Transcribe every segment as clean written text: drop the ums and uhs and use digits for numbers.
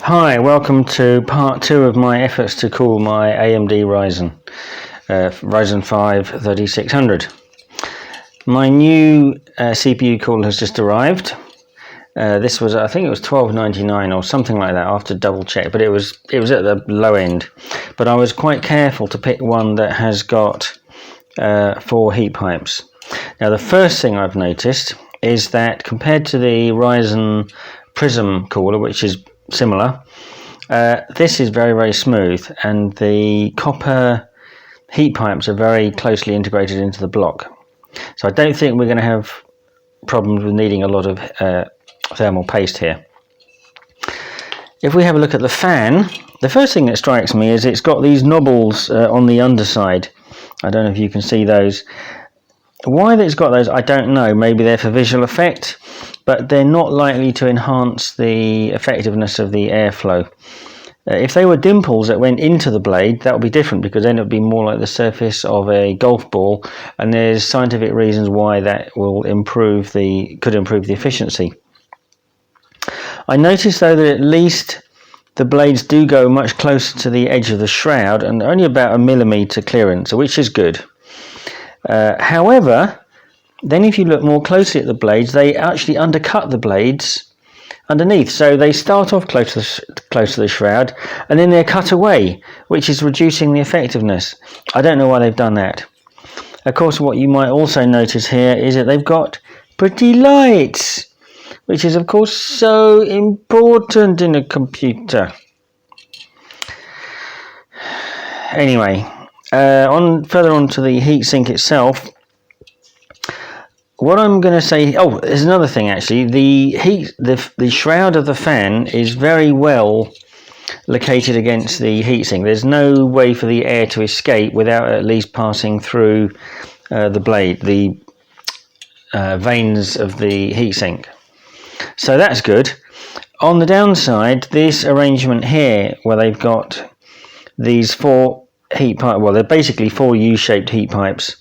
Hi, welcome to part 2 of my efforts to cool my AMD Ryzen 5 3600. My new CPU cooler has just arrived. This was, I think it was $12.99 or something like that. I have to double check, but it was at the low end. But I was quite careful to pick one that has got 4 heat pipes. Now the first thing I've noticed is that compared to the Ryzen Prism cooler, which is similar, this is very smooth, and the copper heat pipes are very closely integrated into the block. So I don't think we're going to have problems with needing a lot of thermal paste here. If we have a look at the fan, the first thing that strikes me is it's got these knobbles on the underside. I don't know if you can see those. Why it's got those, I don't know. Maybe they're for visual effect, but they're not likely to enhance the effectiveness of the airflow. If they were dimples that went into the blade, that would be different, because then it would be more like the surface of a golf ball, and there's scientific reasons why that will could improve the efficiency. I noticed though that at least the blades do go much closer to the edge of the shroud, and only about 1 millimeter clearance, which is good. However, then if you look more closely at the blades, they actually undercut the blades underneath. So they start off close to the shroud, and then they're cut away, which is reducing the effectiveness. I don't know why they've done that. Of course, what you might also notice here is that they've got pretty lights, which is of course so important in a computer. Anyway, further on to the heatsink itself. What I'm going to say, there's another thing actually. The shroud of the fan is very well located against the heatsink. There's no way for the air to escape without at least passing through the blade, the veins of the heatsink. So that's good. On the downside, this arrangement here, where they've got these 4 heat pipes, well, they're basically 4 U-shaped heat pipes,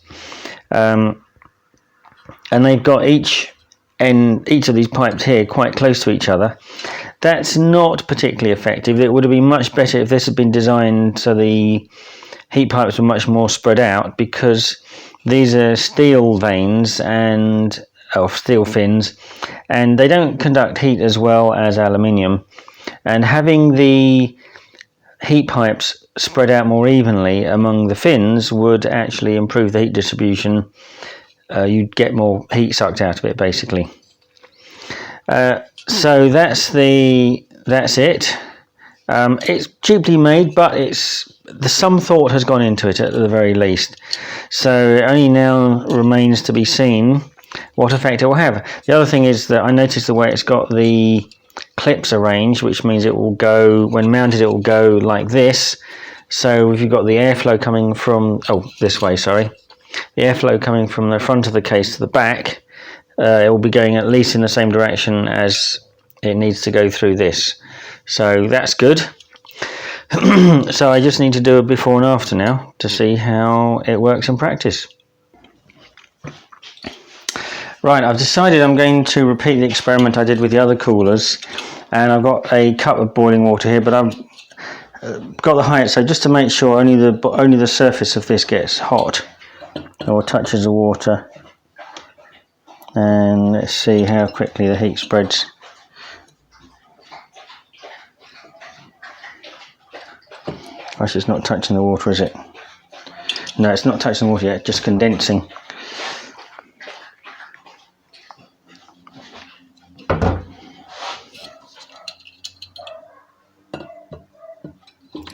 and they've got each of these pipes here quite close to each other. That's not particularly effective. It would have been much better if this had been designed so the heat pipes were much more spread out, because these are steel veins and steel fins, and they don't conduct heat as well as aluminium, and having the heat pipes spread out more evenly among the fins would actually improve the heat distribution. You'd get more heat sucked out of it, basically. So that's it. It's cheaply made, but some thought has gone into it at the very least. So it only now remains to be seen what effect it will have. The other thing is that I noticed the way it's got the clips arranged, which means it will go, when mounted, it will go like this. So if you've got the airflow coming from this way, sorry, the airflow coming from the front of the case to the back, it will be going at least in the same direction as it needs to go through this. So that's good. So I just need to do a before and after now to see how it works in practice. Right, I've decided I'm going to repeat the experiment I did with the other coolers, and I've got a cup of boiling water here, but I've got the height, so just to make sure only the surface of this gets hot or touches the water, and let's see how quickly the heat spreads. Gosh, it's not touching the water, is it? No, it's not touching the water yet, just condensing.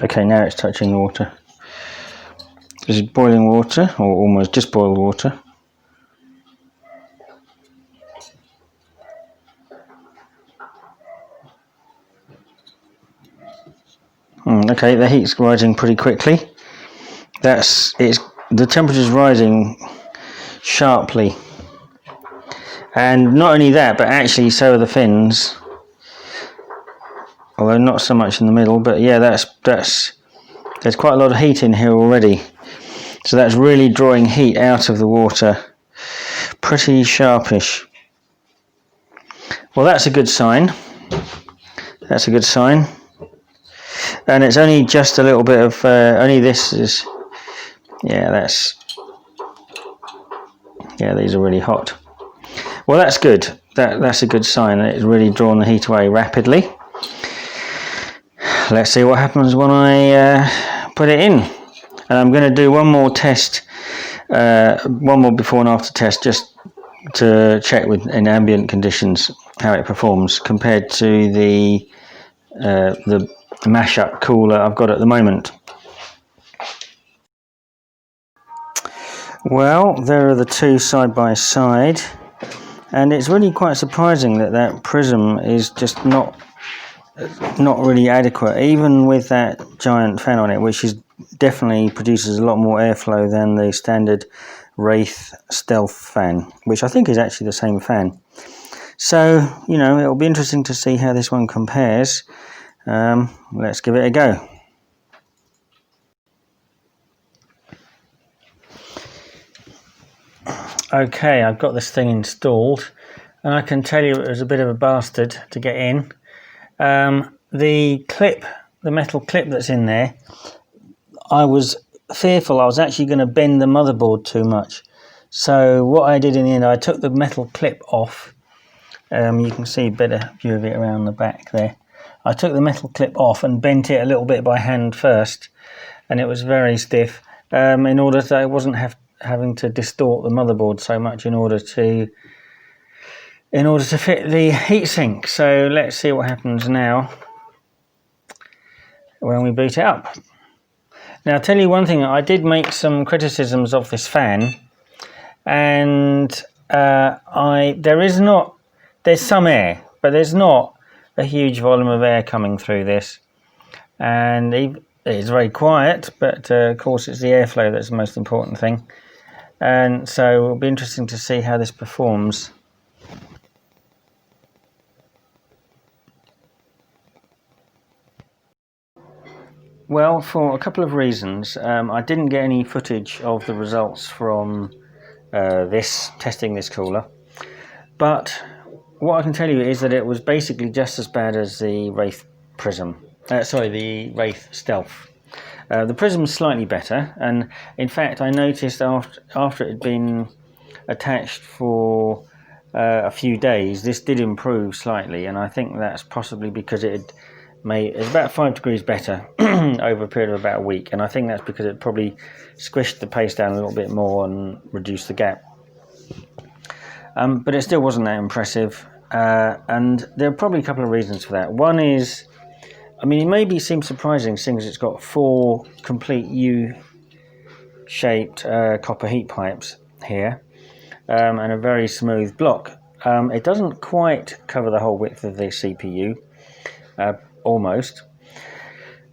Okay, now it's touching the water. This is boiling water, or almost just boiled water. Okay, the heat's rising pretty quickly. The temperature's rising sharply, and not only that, but actually so are the fins. Although not so much in the middle, but yeah, there's quite a lot of heat in here already. So that's really drawing heat out of the water. Pretty sharpish. Well, that's a good sign. That's a good sign. and it's only just a little bit of only this is, yeah, these are really hot. Well, that's good. That's a good sign that it's really drawn the heat away rapidly. Let's see what happens when I put it in. And I'm going to do one more test, one more before and after test, just to check in ambient conditions how it performs compared to the mashup cooler I've got at the moment. Well, there are the two side by side, and it's really quite surprising that prism is just not really adequate, even with that giant fan on it, which is definitely produces a lot more airflow than the standard Wraith Stealth fan, which I think is actually the same fan. So, you know, it'll be interesting to see how this one compares. Let's give it a go. Okay, I've got this thing installed, and I can tell you it was a bit of a bastard to get in. The metal clip that's in there, I was fearful I was actually going to bend the motherboard too much. So what I did in the end, I took the metal clip off. You can see a better view of it around the back there. I took the metal clip off and bent it a little bit by hand first, and it was very stiff, in order that I wasn't having to distort the motherboard so much in order to fit the heatsink. So let's see what happens now when we boot it up. Now, I'll tell you one thing, I did make some criticisms of this fan, and there's some air, but there's not a huge volume of air coming through this, and it's very quiet, but of course it's the airflow that's the most important thing. And so it'll be interesting to see how this performs. Well, for a couple of reasons, I didn't get any footage of the results from testing this cooler, but what I can tell you is that it was basically just as bad as the Wraith the Wraith Stealth. The Prism's slightly better, and in fact I noticed after it had been attached for a few days, this did improve slightly, and I think that's possibly because it's about 5 degrees better over a period of about a week, and I think that's because it probably squished the paste down a little bit more and reduced the gap. But it still wasn't that impressive, and there are probably a couple of reasons for that. One is, I mean, it maybe seems surprising seeing as it's got 4 complete U-shaped copper heat pipes here, and a very smooth block. It doesn't quite cover the whole width of the CPU, almost.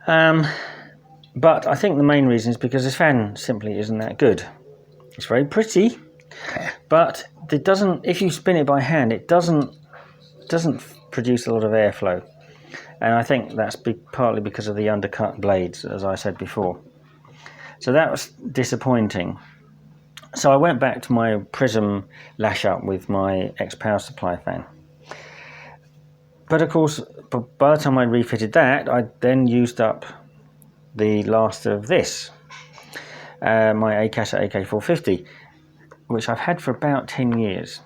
But I think the main reason is because this fan simply isn't that good. It's very pretty, but it doesn't. If you spin it by hand, it doesn't produce a lot of airflow. And I think that's partly because of the undercut blades, as I said before. So that was disappointing. So I went back to my Prism lash up with my X-Power supply fan. But of course, by the time I refitted that, I then used up the last of this, my Acacia AK450, which I've had for about 10 years.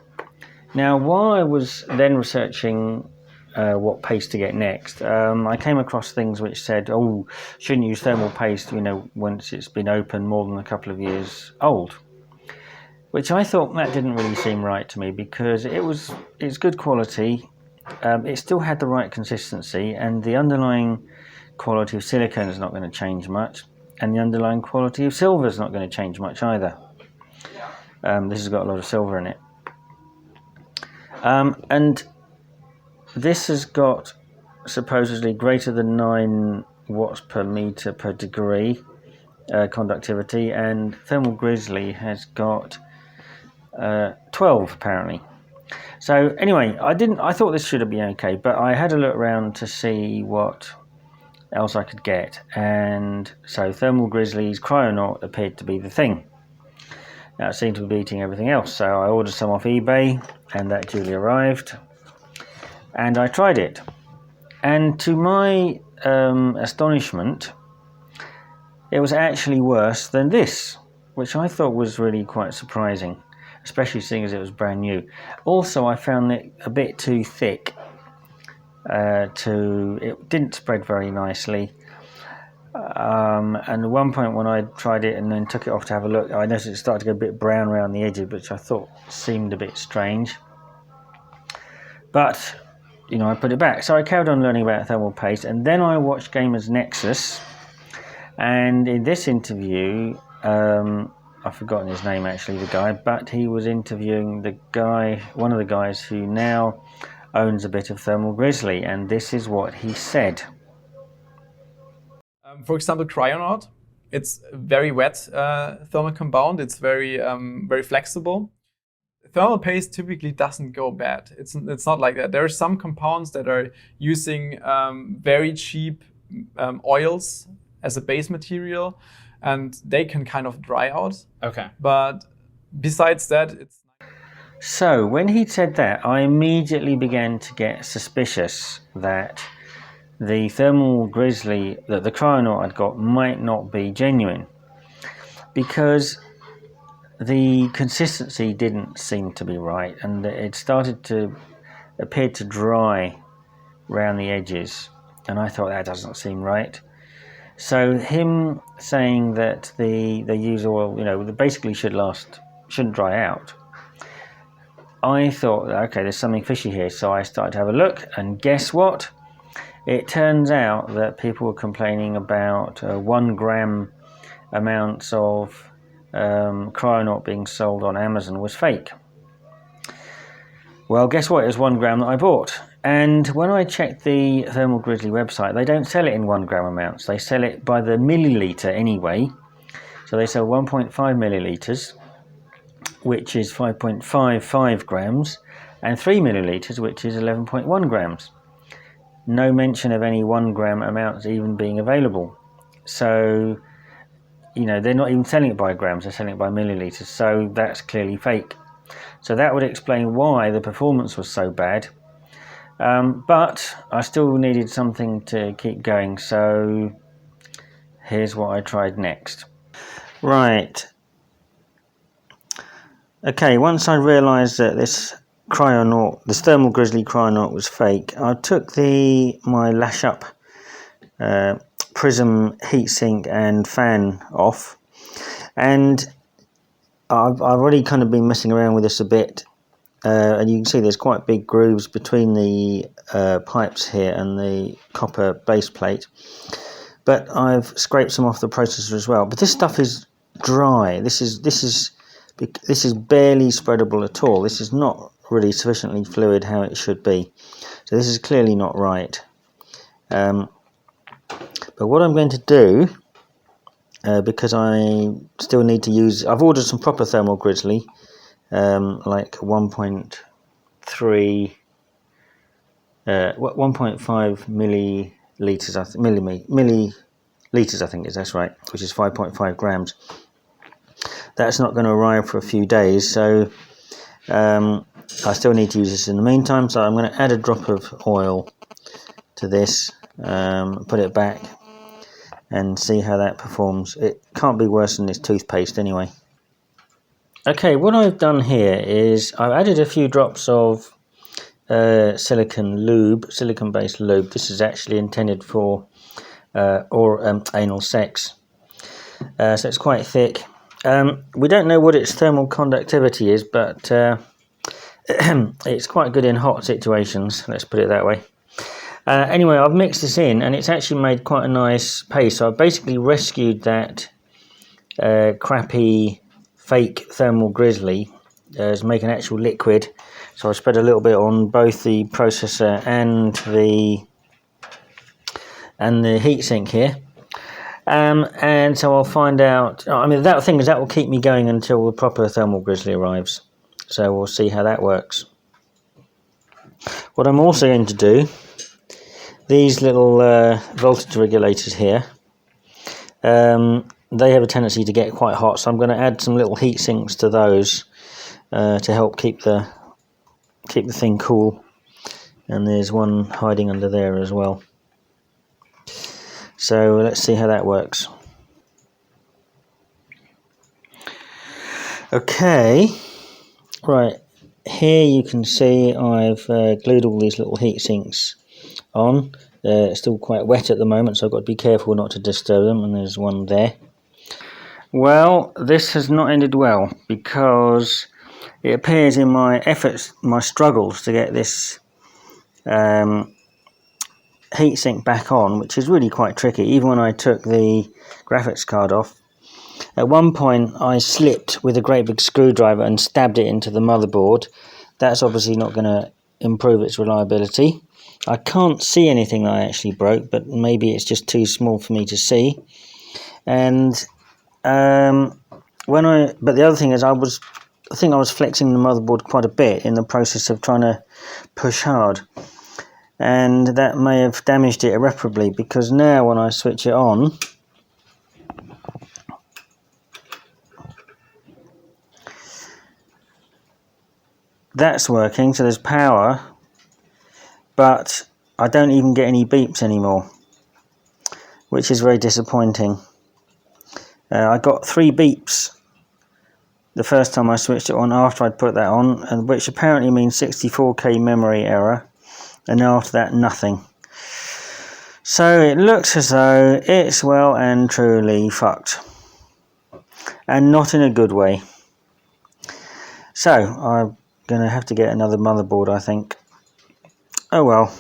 Now, while I was then researching what paste to get next, I came across things which said, oh, shouldn't use thermal paste, you know, once it's been open more than a couple of years old. Which I thought that didn't really seem right to me, because it's good quality, it still had the right consistency, and the underlying quality of silicone is not going to change much, and the underlying quality of silver is not going to change much either. This has got a lot of silver in it. And this has got supposedly greater than 9 watts per meter per degree conductivity, and Thermal Grizzly has got 12 apparently. So anyway, I thought this should be okay, but I had a look around to see what else I could get, and so Thermal Grizzly's Cryonaut appeared to be the thing. Now it seemed to be beating everything else, so I ordered some off eBay, and that duly arrived, and I tried it, And to my astonishment, it was actually worse than this, which I thought was really quite surprising, especially seeing as it was brand new. Also, I found it a bit too thick. It didn't spread very nicely. And at one point when I tried it and then took it off to have a look, I noticed it started to go a bit brown around the edges, which I thought seemed a bit strange. But, you know, I put it back. So I carried on learning about thermal paste, and then I watched Gamers Nexus. And in this interview, I've forgotten his name actually, the guy, but he was interviewing one of the guys who now owns a bit of Thermal Grizzly, and this is what he said. For example, Cryonaut, it's a very wet thermal compound. It's very very flexible. Thermal paste typically doesn't go bad. It's not like that. There are some compounds that are using very cheap oils as a base material, and they can kind of dry out. Okay. But besides that, it's... So when he said that, I immediately began to get suspicious that the Thermal Grizzly that the Cryonaut I'd got might not be genuine, because the consistency didn't seem to be right, and it started to appear to dry around the edges, and I thought that doesn't seem right. So him saying that they use oil, you know, that basically shouldn't dry out, I thought, okay, there's something fishy here. So I started to have a look, and guess what? It turns out that people were complaining about 1 gram amounts of Cryonaut being sold on Amazon was fake. Well, guess what? It was 1 gram that I bought. And when I checked the Thermal Grizzly website, they don't sell it in 1 gram amounts. They sell it by the milliliter anyway. So they sell 1.5 milliliters, which is 5.55 grams, and 3 milliliters, which is 11.1 grams. No mention of any 1 gram amounts even being available. So, you know, they're not even selling it by grams, they're selling it by milliliters. So that's clearly fake. So that would explain why the performance was so bad. But I still needed something to keep going, so here's what I tried next. Right. Okay, once I realised that this Thermal Grizzly Cryonaut was fake, I took my Lash Up Prism heatsink and fan off, and I've already kind of been messing around with this a bit. And you can see there's quite big grooves between the pipes here and the copper base plate. But I've scraped some off the processor as well. But this stuff is dry. This is barely spreadable at all. This is not really sufficiently fluid how it should be. So this is clearly not right. But what I'm going to do, because I still need to use... I've ordered some proper Thermal Grizzly. Like 1.5 milliliters, milliliters, I think that's right, which is 5.5 grams. That's not going to arrive for a few days, so I still need to use this in the meantime. So I'm going to add a drop of oil to this, put it back, and see how that performs. It can't be worse than this toothpaste anyway. Okay, what I've done here is I've added a few drops of silicon-based lube. This is actually intended for anal sex, so it's quite thick. We don't know what its thermal conductivity is, but it's quite good in hot situations, let's put it that way. Anyway, I've mixed this in, and it's actually made quite a nice paste. So I've basically rescued that crappy fake Thermal Grizzly to make an actual liquid. So I spread a little bit on both the processor and the heatsink here, and so I'll find out. I mean, that thing is that will keep me going until the proper Thermal Grizzly arrives. So we'll see how that works. What I'm also going to do, these little voltage regulators here, they have a tendency to get quite hot, so I'm going to add some little heat sinks to those to help keep the thing cool and there's one hiding under there as well. So let's see how that works. Okay, right, here you can see I've glued all these little heat sinks on. It's still quite wet at the moment, so I've got to be careful not to disturb them, and there's one there. Well, this has not ended well, because it appears in my efforts, my struggles to get this heatsink back on, which is really quite tricky, even when I took the graphics card off. At one point I slipped with a great big screwdriver and stabbed it into the motherboard. That's obviously not going to improve its reliability. I can't see anything that I actually broke, but maybe it's just too small for me to see. And but the other thing is I think I was flexing the motherboard quite a bit in the process of trying to push hard, and that may have damaged it irreparably, because now when I switch it on, that's working, so there's power, but I don't even get any beeps anymore, which is very disappointing. I got 3 beeps the first time I switched it on after I'd put that on, and which apparently means 64K memory error, and after that nothing. So it looks as though it's well and truly fucked, and not in a good way. So I'm going to have to get another motherboard, I think. Oh well.